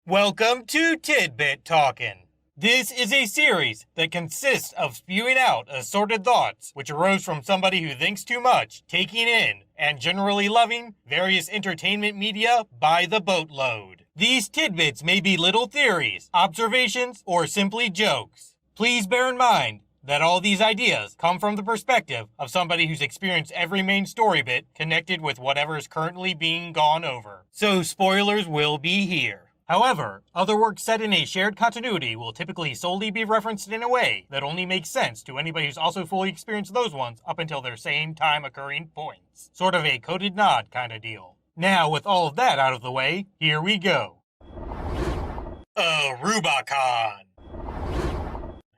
Welcome to Tidbit Talkin. This is a series that consists of spewing out assorted thoughts which arose from somebody who thinks too much, taking in, and generally loving various entertainment media by the boatload. These tidbits may be little theories, observations, or simply jokes. Please bear in mind that all these ideas come from the perspective of somebody who's experienced every main story bit connected with whatever is currently being gone over. So spoilers will be here. However, other works set in a shared continuity will typically solely be referenced in a way that only makes sense to anybody who's also fully experienced those ones up until their same time occurring points. Sort of a coded nod kind of deal. Now, with all of that out of the way, here we go. Aruba-Con.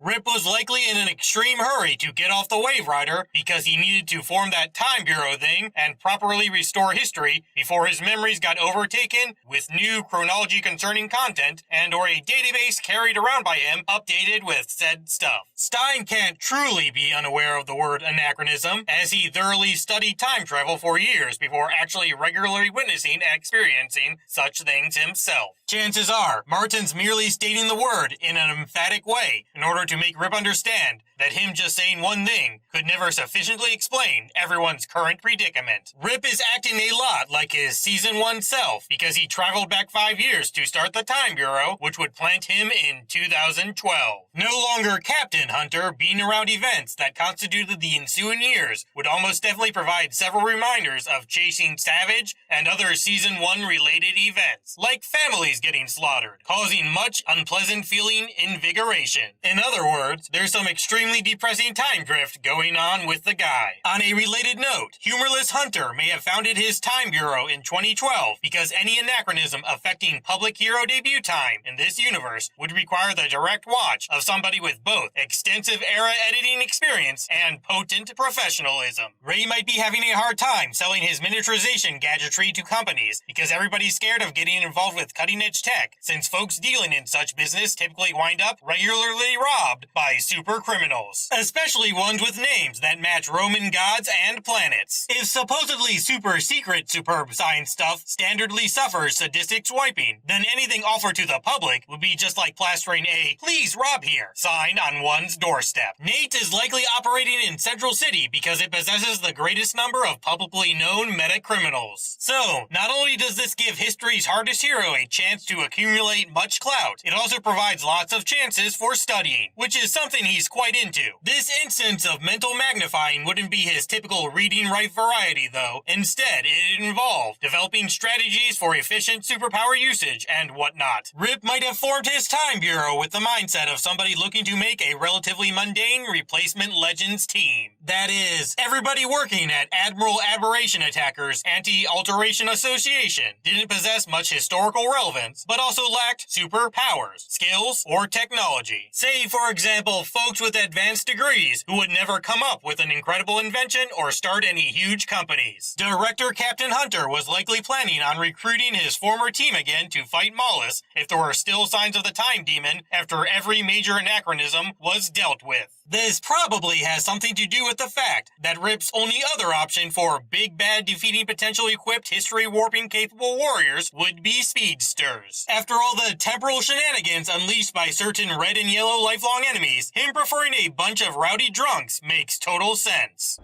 Rip was likely in an extreme hurry to get off the Wave Rider because he needed to form that Time Bureau thing and properly restore history before his memories got overtaken with new chronology concerning content and or a database carried around by him updated with said stuff. Stein can't truly be unaware of the word anachronism as he thoroughly studied time travel for years before actually regularly witnessing and experiencing such things himself. Chances are, Martin's merely stating the word in an emphatic way in order to make Rip understand that him just saying one thing could never sufficiently explain everyone's current predicament. Rip is acting a lot like his Season 1 self because he traveled back 5 years to start the Time Bureau, which would plant him in 2012. No longer Captain Hunter, being around events that constituted the ensuing years would almost definitely provide several reminders of chasing Savage and other Season 1 related events, like families getting slaughtered, causing much unpleasant feeling invigoration. In other words, there's some extremely depressing time drift going on with the guy. On a related note, humorless Hunter may have founded his Time Bureau in 2012 because any anachronism affecting public hero debut time in this universe would require the direct watch of somebody with both extensive era editing experience and potent professionalism. Ray might be having a hard time selling his miniaturization gadgetry to companies because everybody's scared of getting involved with cutting-edge tech, since folks dealing in such business typically wind up regularly robbed by super criminals, especially ones with names that match Roman gods and planets. If supposedly super secret superb science stuff standardly suffers sadistic swiping, then anything offered to the public would be just like plastering a "please rob here" sign on one's doorstep. Nate is likely operating in Central City because it possesses the greatest number of publicly known meta criminals. So, not only does this give history's hardest hero a chance to accumulate much clout, it also provides lots of chances for studying, which is something he's quite into. This instance of mental magnifying wouldn't be his typical reading-write variety, though. Instead, it involved developing strategies for efficient superpower usage and whatnot. Rip might have formed his Time Bureau with the mindset of somebody looking to make a relatively mundane replacement Legends team. That is, everybody working at Admiral Aberration Attackers Anti-Alteration Association didn't possess much historical relevance, but also lacked superpowers, skills, or technology. Say, for example, folks with advanced degrees who would never come up with an incredible invention or start any huge companies. Director Captain Hunter was likely planning on recruiting his former team again to fight Maulus if there were still signs of the Time Demon after every major anachronism was dealt with. This probably has something to do with the fact that Rip's only other option for big bad defeating potentially equipped history warping capable warriors would be speedsters. After all the temporal shenanigans unleashed by certain red and yellow lifelong enemies, him preferring a bunch of rowdy drunks makes total sense.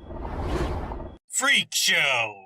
Freakshow.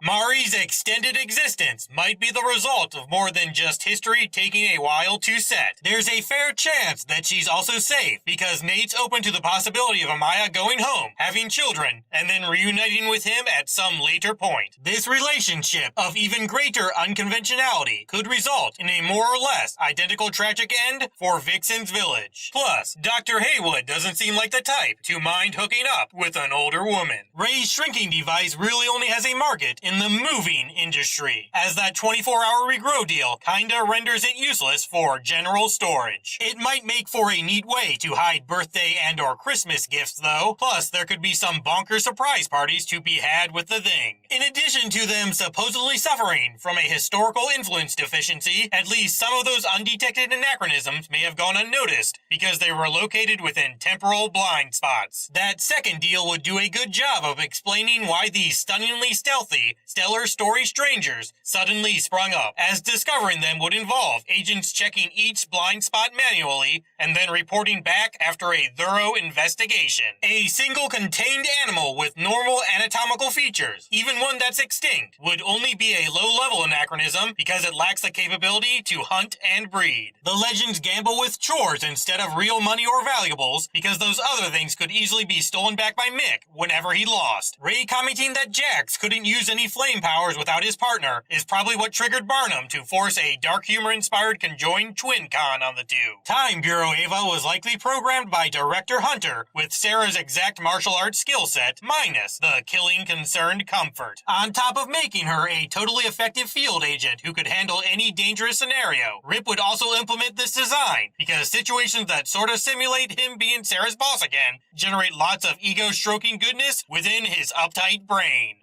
Mari's extended existence might be the result of more than just history taking a while to set. There's a fair chance that she's also safe because Nate's open to the possibility of Amaya going home, having children, and then reuniting with him at some later point. This relationship of even greater unconventionality could result in a more or less identical tragic end for Vixen's village. Plus, Dr. Haywood doesn't seem like the type to mind hooking up with an older woman. Ray's shrinking device really only has a market in the moving industry, as that 24-hour regrow deal kinda renders it useless for general storage. It might make for a neat way to hide birthday and or Christmas gifts though, plus there could be some bonkers surprise parties to be had with the thing. In addition to them supposedly suffering from a historical influence deficiency, at least some of those undetected anachronisms may have gone unnoticed because they were located within temporal blind spots. That second deal would do a good job of explaining why the stunningly stealthy stellar story strangers suddenly sprung up, as discovering them would involve agents checking each blind spot manually and then reporting back after a thorough investigation. A single contained animal with normal anatomical features, even one that's extinct, would only be a low-level anachronism because it lacks the capability to hunt and breed. The legends gamble with chores instead of real money or valuables because those other things could easily be stolen back by Mick whenever he lost. Ray commenting that Jax couldn't use any flame powers without his partner is probably what triggered Barnum to force a dark humor-inspired conjoined twin con on the two. Time Bureau Ava was likely programmed by Director Hunter with Sarah's exact martial arts skill set minus the killing concerned comfort, on top of making her a totally effective field agent who could handle any dangerous scenario. Rip would also implement this design because situations that sort of simulate him being Sarah's boss again generate lots of ego-stroking goodness within his uptight brain.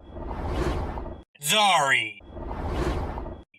Zari.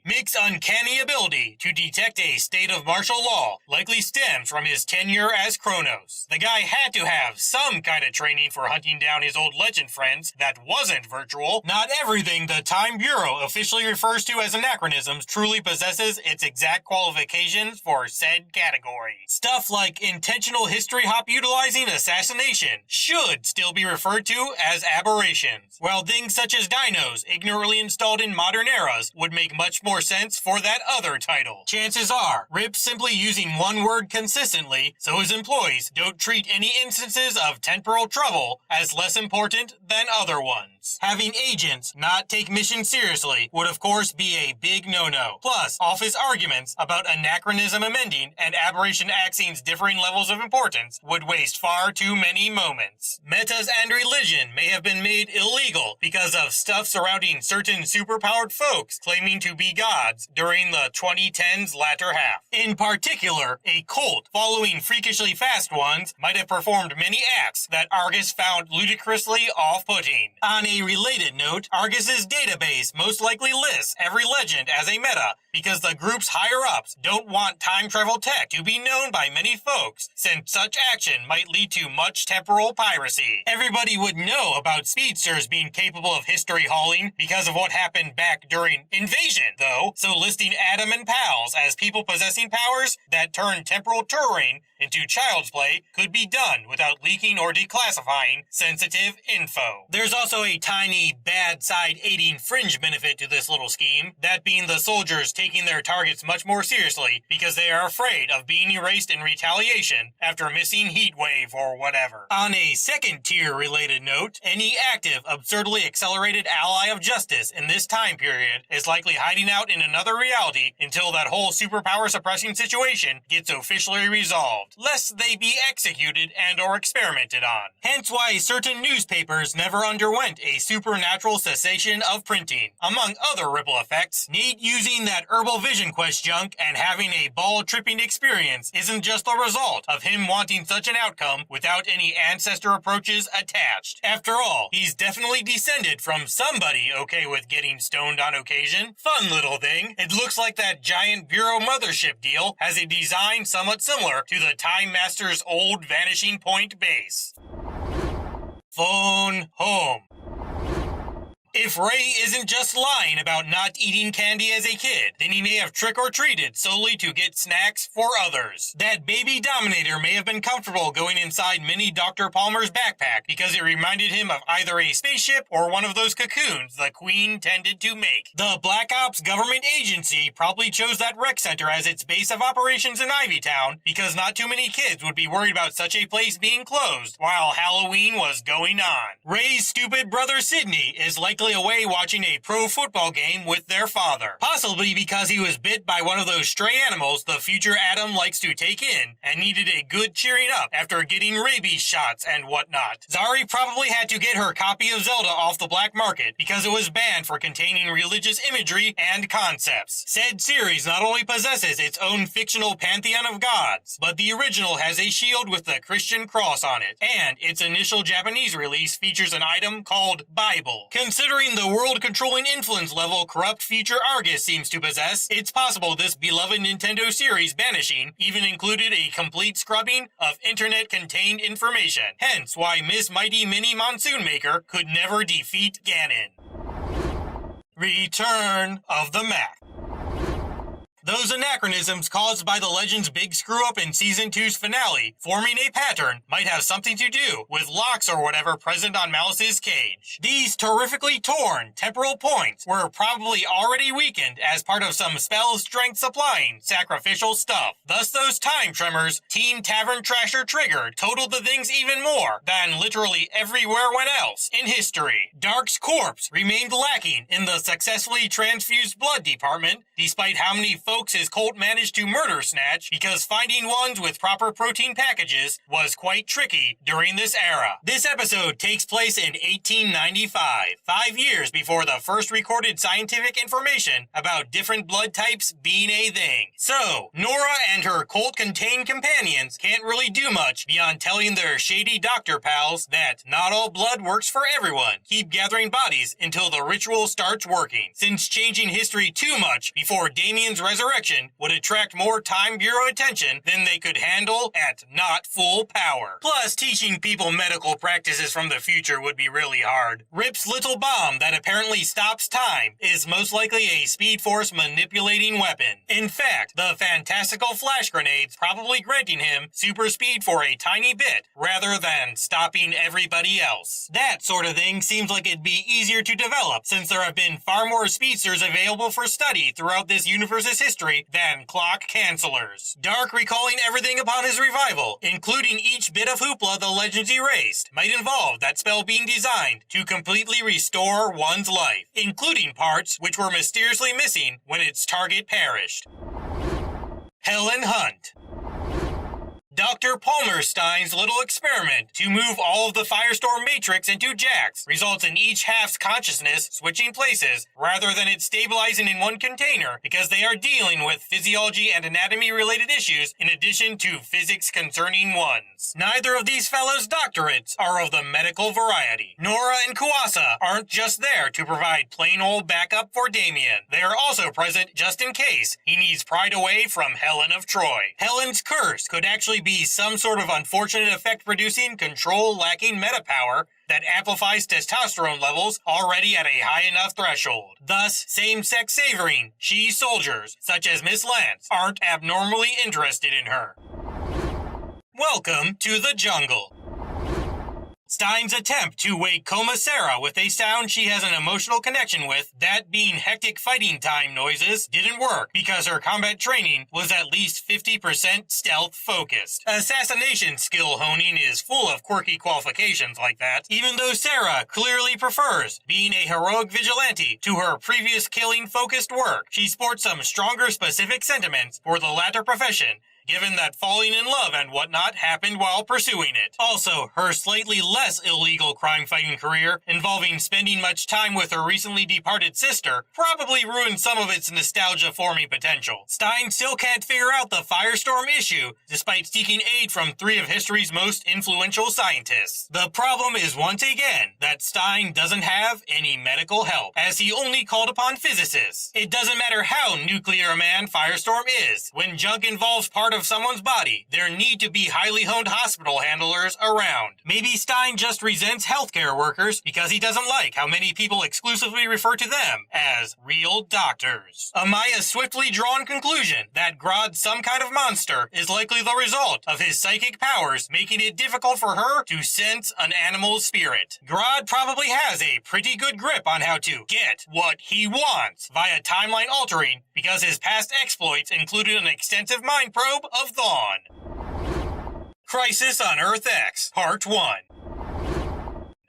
Mick's uncanny ability to detect a state of martial law likely stems from his tenure as Kronos. The guy had to have some kind of training for hunting down his old legend friends that wasn't virtual. Not everything the Time Bureau officially refers to as anachronisms truly possesses its exact qualifications for said category. Stuff like intentional history hop utilizing assassination should still be referred to as aberrations, while things such as dinos ignorantly installed in modern eras would make much more sense for that other title. Chances are, Rip's simply using one word consistently so his employees don't treat any instances of temporal trouble as less important than other ones. Having agents not take missions seriously would of course be a big no-no. Plus, office arguments about anachronism amending and aberration axing's differing levels of importance would waste far too many moments. Metas and religion may have been made illegal because of stuff surrounding certain superpowered folks claiming to be gods during the 2010s latter half. In particular, a cult following freakishly fast ones might have performed many acts that Argus found ludicrously off-putting. On a related note, Argus's database most likely lists every legend as a meta because the group's higher-ups don't want time travel tech to be known by many folks, since such action might lead to much temporal piracy. Everybody would know about speedsters being capable of history hauling because of what happened back during Invasion, though, so listing Adam and pals as people possessing powers that turn temporal touring into child's play could be done without leaking or declassifying sensitive info. There's also a tiny bad side aiding fringe benefit to this little scheme, that being the soldiers taking their targets much more seriously because they are afraid of being erased in retaliation after missing heat wave or whatever. On a second tier related note, any active, absurdly accelerated ally of justice in this time period is likely hiding out in another reality until that whole superpower suppressing situation gets officially resolved, lest they be executed and or experimented on. Hence why certain newspapers never underwent a supernatural cessation of printing. Among other ripple effects, Nate using that herbal vision quest junk and having a ball-tripping experience isn't just the result of him wanting such an outcome without any ancestor approaches attached. After all, he's definitely descended from somebody okay with getting stoned on occasion. Fun little thing. It looks like that giant Bureau mothership deal has a design somewhat similar to the Time Master's old Vanishing Point base. Phone home. If Ray isn't just lying about not eating candy as a kid, then he may have trick-or-treated solely to get snacks for others. That baby Dominator may have been comfortable going inside Mini Dr. Palmer's backpack because it reminded him of either a spaceship or one of those cocoons the Queen tended to make. The Black Ops government agency probably chose that rec center as its base of operations in Ivytown because not too many kids would be worried about such a place being closed while Halloween was going on. Ray's stupid brother Sidney is likely away watching a pro football game with their father, possibly because he was bit by one of those stray animals the future Adam likes to take in and needed a good cheering up after getting rabies shots and whatnot. Zari probably had to get her copy of Zelda off the black market because it was banned for containing religious imagery and concepts. Said series not only possesses its own fictional pantheon of gods, but the original has a shield with the Christian cross on it, and its initial Japanese release features an item called Bible. Considering the world-controlling influence level corrupt future Argus seems to possess, it's possible this beloved Nintendo series banishing even included a complete scrubbing of internet-contained information. Hence why Miss Mighty Mini Monsoon Maker could never defeat Ganon. Return of the Mack. Those anachronisms caused by the Legend's big screw-up in Season 2's finale, forming a pattern, might have something to do with locks or whatever present on Malice's cage. These terrifically torn temporal points were probably already weakened as part of some spell strength supplying sacrificial stuff. Thus those time tremors Team Tavern Trasher triggered totaled the things even more than literally everywhere else in history. Dark's corpse remained lacking in the successfully transfused blood department, despite how many folks his cult managed to murder snatch, because finding ones with proper protein packages was quite tricky during this era. This episode takes place in 1895, 5 years before the first recorded scientific information about different blood types being a thing. So, Nora and her cult-contained companions can't really do much beyond telling their shady doctor pals that not all blood works for everyone. Keep gathering bodies until the ritual starts working, since changing history too much before Damien's resurrection would attract more Time Bureau attention than they could handle at not full power. Plus, teaching people medical practices from the future would be really hard. Rip's little bomb that apparently stops time is most likely a Speed Force manipulating weapon. In fact, the fantastical flash grenades probably granting him super speed for a tiny bit, rather than stopping everybody else. That sort of thing seems like it'd be easier to develop, since there have been far more speedsters available for study throughout this universe's history than clock cancelers. Dark recalling everything upon his revival, including each bit of hoopla the Legends erased, might involve that spell being designed to completely restore one's life, including parts which were mysteriously missing when its target perished. Helen Hunt. Dr. Palmerstein's little experiment to move all of the Firestorm Matrix into Jax results in each half's consciousness switching places rather than it stabilizing in one container, because they are dealing with physiology and anatomy related issues in addition to physics concerning ones. Neither of these fellows' doctorates are of the medical variety. Nora and Kuasa aren't just there to provide plain old backup for Damien. They are also present just in case he needs pried away from Helen of Troy. Helen's curse could actually be some sort of unfortunate effect-producing, control-lacking meta-power that amplifies testosterone levels already at a high enough threshold. Thus, same-sex savoring she-soldiers, such as Miss Lance, aren't abnormally interested in her. Welcome to the jungle. Stein's attempt to wake Coma Sarah with a sound she has an emotional connection with, that being hectic fighting time noises, didn't work because her combat training was at least 50% stealth focused. Assassination skill honing is full of quirky qualifications like that, even though Sarah clearly prefers being a heroic vigilante to her previous killing focused work. She sports some stronger specific sentiments for the latter profession, given that falling in love and whatnot happened while pursuing it. Also, her slightly less illegal crime-fighting career, involving spending much time with her recently departed sister, probably ruined some of its nostalgia-forming potential. Stein still can't figure out the Firestorm issue, despite seeking aid from 3 of history's most influential scientists. The problem is once again that Stein doesn't have any medical help, as he only called upon physicists. It doesn't matter how nuclear a man Firestorm is. When junk involves part of someone's body, there need to be highly honed hospital handlers around. Maybe Stein just resents healthcare workers because he doesn't like how many people exclusively refer to them as real doctors. Amaya's swiftly drawn conclusion that Grodd's some kind of monster is likely the result of his psychic powers, making it difficult for her to sense an animal's spirit. Grodd probably has a pretty good grip on how to get what he wants via timeline altering, because his past exploits included an extensive mind probe of Thawne. Crisis on Earth X, Part 1.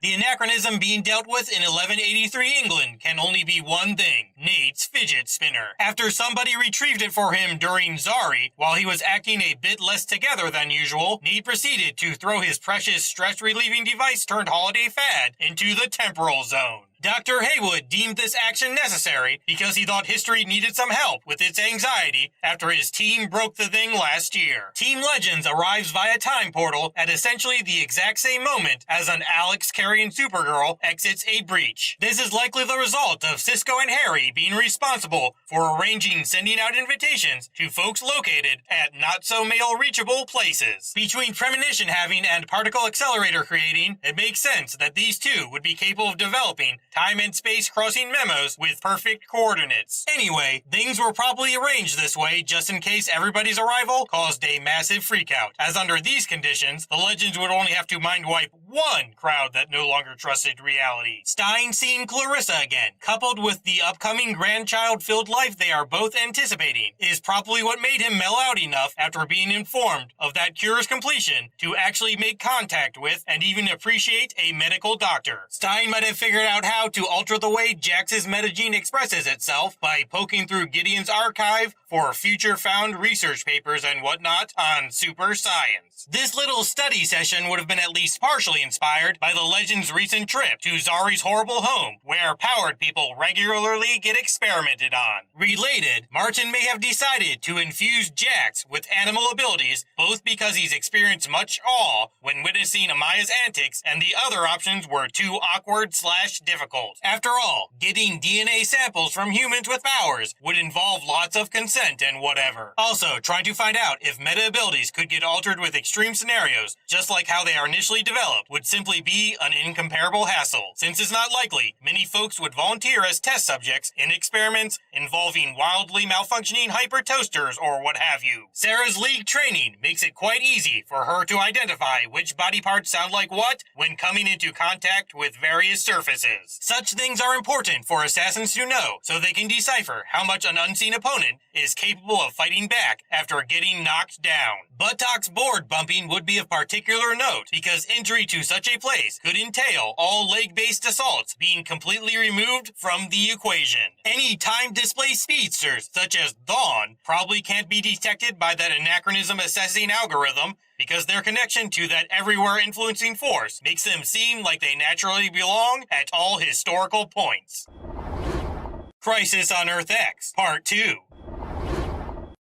The anachronism being dealt with in 1183 England can only be one thing: Nate's fidget spinner. After somebody retrieved it for him during Zari, while he was acting a bit less together than usual, Nate proceeded to throw his precious stress-relieving device turned holiday fad into the temporal zone. Dr. Haywood deemed this action necessary because he thought history needed some help with its anxiety after his team broke the thing last year. Team Legends arrives via time portal at essentially the exact same moment as an Alex carrying Supergirl exits a breach. This is likely the result of Cisco and Harry being responsible for arranging sending out invitations to folks located at not-so-male reachable places. Between premonition having and particle accelerator creating, it makes sense that these two would be capable of developing time and space crossing memos with perfect coordinates. Anyway, things were probably arranged this way just in case everybody's arrival caused a massive freakout, as under these conditions, the Legends would only have to mind-wipe one crowd that no longer trusted reality. Stein seeing Clarissa again, coupled with the upcoming grandchild-filled life they are both anticipating, is probably what made him mellow out enough after being informed of that cure's completion to actually make contact with and even appreciate a medical doctor. Stein might have figured out how to alter the way Jax's metagene expresses itself by poking through Gideon's archive for future found research papers and whatnot on super science. This little study session would have been at least partially inspired by the Legend's recent trip to Zari's horrible home, where powered people regularly get experimented on. Related, Martin may have decided to infuse Jax with animal abilities, both because he's experienced much awe when witnessing Amaya's antics, and the other options were too awkward/difficult. After all, getting DNA samples from humans with powers would involve lots of consent and whatever. Also, trying to find out if meta abilities could get altered with extreme scenarios, just like how they are initially developed, would simply be an incomparable hassle. Since it's not likely, many folks would volunteer as test subjects in experiments involving wildly malfunctioning hyper toasters or what have you. Sarah's League training makes it quite easy for her to identify which body parts sound like what when coming into contact with various surfaces. Such things are important for assassins to know, so they can decipher how much an unseen opponent is capable of fighting back after getting knocked down. Buttocks board bumping would be of particular note, because entry to such a place could entail all leg-based assaults being completely removed from the equation. Any time-displaced speedsters, such as Dawn, probably can't be detected by that anachronism assessing algorithm, because their connection to that everywhere influencing force makes them seem like they naturally belong at all historical points. Crisis on Earth X, Part 2.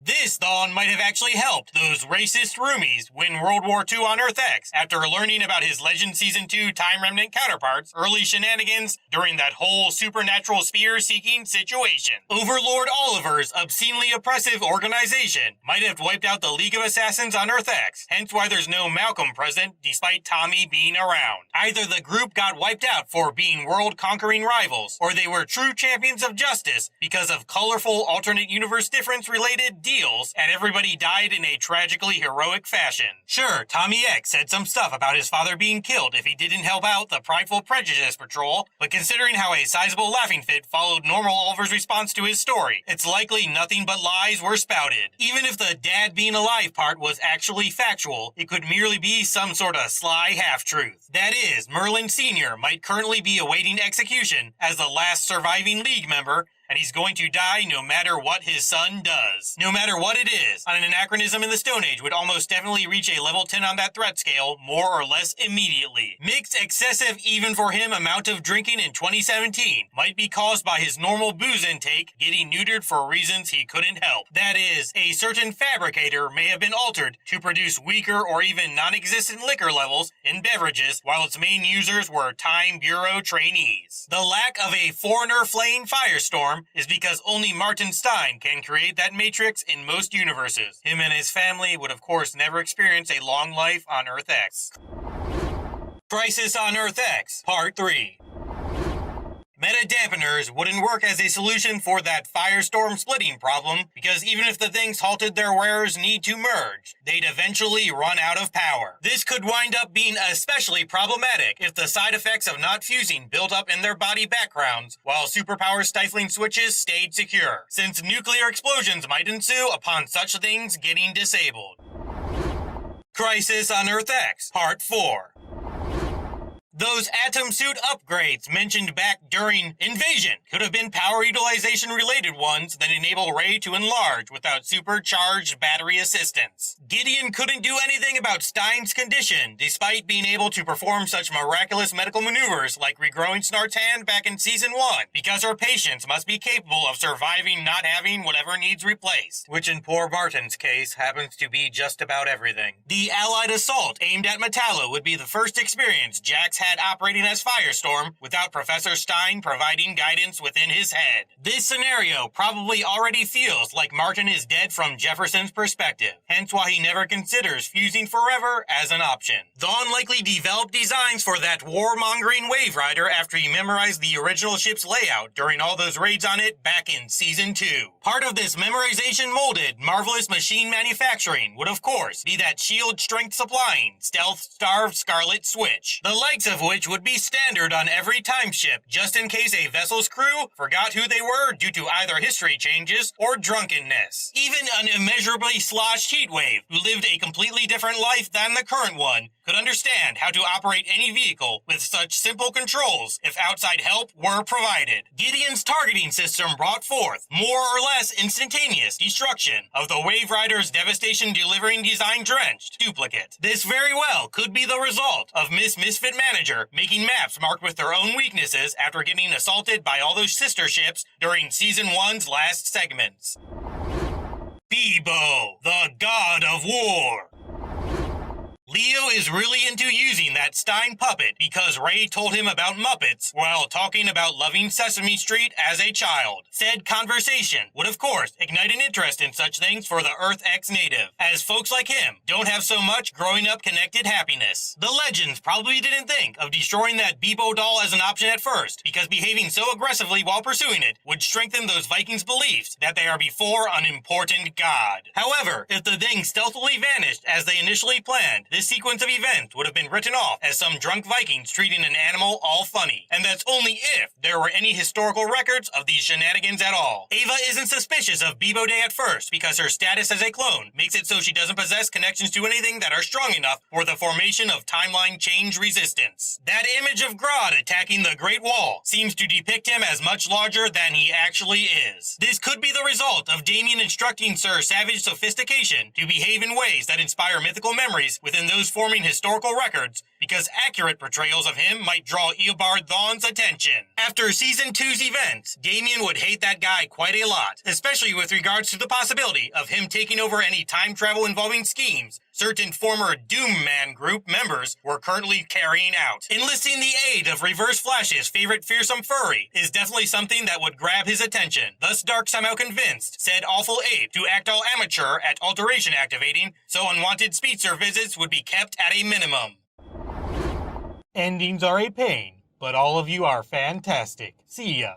This Dawn might have actually helped those racist roomies win World War II on Earth X after learning about his Legend Season 2 Time Remnant counterparts' early shenanigans during that whole supernatural spear-seeking situation. Overlord Oliver's obscenely oppressive organization might have wiped out the League of Assassins on Earth X, hence why there's no Malcolm present despite Tommy being around. Either the group got wiped out for being world-conquering rivals, or they were true champions of justice because of colorful alternate universe difference-related deals, and everybody died in a tragically heroic fashion. Sure, Tommy X said some stuff about his father being killed if he didn't help out the Prideful Prejudice Patrol, but considering how a sizable laughing fit followed normal Oliver's response to his story, it's likely nothing but lies were spouted. Even if the dad being alive part was actually factual, it could merely be some sort of sly half-truth. That is, Merlin Sr. might currently be awaiting execution as the last surviving League member, and he's going to die no matter what his son does. No matter what it is, an anachronism in the Stone Age would almost definitely reach a level 10 on that threat scale more or less immediately. Mick's excessive, even for him, amount of drinking in 2017 might be caused by his normal booze intake getting neutered for reasons he couldn't help. That is, a certain fabricator may have been altered to produce weaker or even non-existent liquor levels in beverages, while its main users were Time Bureau trainees. The lack of a foreigner flaying firestorm is because only Martin Stein can create that matrix in most universes. Him and his family would of course never experience a long life on Earth X. Crisis on Earth X, Part 3. Meta dampeners wouldn't work as a solution for that firestorm splitting problem, because even if the things halted their wearers' need to merge, they'd eventually run out of power. This could wind up being especially problematic if the side effects of not fusing built up in their body backgrounds, while superpower stifling switches stayed secure, since nuclear explosions might ensue upon such things getting disabled. Crisis on Earth X, Part 4. Those atom suit upgrades mentioned back during Invasion could have been power utilization related ones that enable Ray to enlarge without supercharged battery assistance. Gideon couldn't do anything about Stein's condition despite being able to perform such miraculous medical maneuvers like regrowing Snart's hand back in Season 1, because her patients must be capable of surviving not having whatever needs replaced, which in poor Martin's case happens to be just about everything. The Allied assault aimed at Metallo would be the first experience Jax had operating as Firestorm without Professor Stein providing guidance within his head. This scenario probably already feels like Martin is dead from Jefferson's perspective, hence why he never considers fusing forever as an option. Thawne likely developed designs for that warmongering Wave Rider after he memorized the original ship's layout during all those raids on it back in Season 2. Part of this memorization molded marvelous machine manufacturing would of course be that shield strength supplying, stealth-starved Scarlet switch, the likes of which would be standard on every time ship just in case a vessel's crew forgot who they were due to either history changes or drunkenness. Even an immeasurably sloshed Heatwave, who lived a completely different life than the current one, could understand how to operate any vehicle with such simple controls if outside help were provided. Gideon's targeting system brought forth more or less instantaneous destruction of the Wave Rider's devastation-delivering design-drenched duplicate. This very well could be the result of Miss Misfit Manager making maps marked with their own weaknesses after getting assaulted by all those sister ships during Season 1's last segments. Beebo, the God of War. Leo is really into using that Stein puppet because Ray told him about Muppets while talking about loving Sesame Street as a child. Said conversation would of course ignite an interest in such things for the Earth X native, as folks like him don't have so much growing up connected happiness. The Legends probably didn't think of destroying that Beebo doll as an option at first, because behaving so aggressively while pursuing it would strengthen those Vikings' beliefs that they are before an important god. However, if the thing stealthily vanished as they initially planned, this sequence of events would have been written off as some drunk Vikings treating an animal all funny, and that's only if there were any historical records of these shenanigans at all. Ava isn't suspicious of Beebo Day at first because her status as a clone makes it so she doesn't possess connections to anything that are strong enough for the formation of timeline change resistance. That image of Grodd attacking the Great Wall seems to depict him as much larger than he actually is. This could be the result of Damien instructing Sir Savage Sophistication to behave in ways that inspire mythical memories within those forming historical records, because accurate portrayals of him might draw Eobard Thawne's attention. After Season 2's events, Damien would hate that guy quite a lot, especially with regards to the possibility of him taking over any time travel involving schemes certain former Doom Man group members were currently carrying out. Enlisting the aid of Reverse Flash's favorite fearsome furry is definitely something that would grab his attention. Thus Dark somehow convinced said awful ape to act all amateur at alteration activating, so unwanted speedster visits would be kept at a minimum. Endings are a pain, but all of you are fantastic. See ya.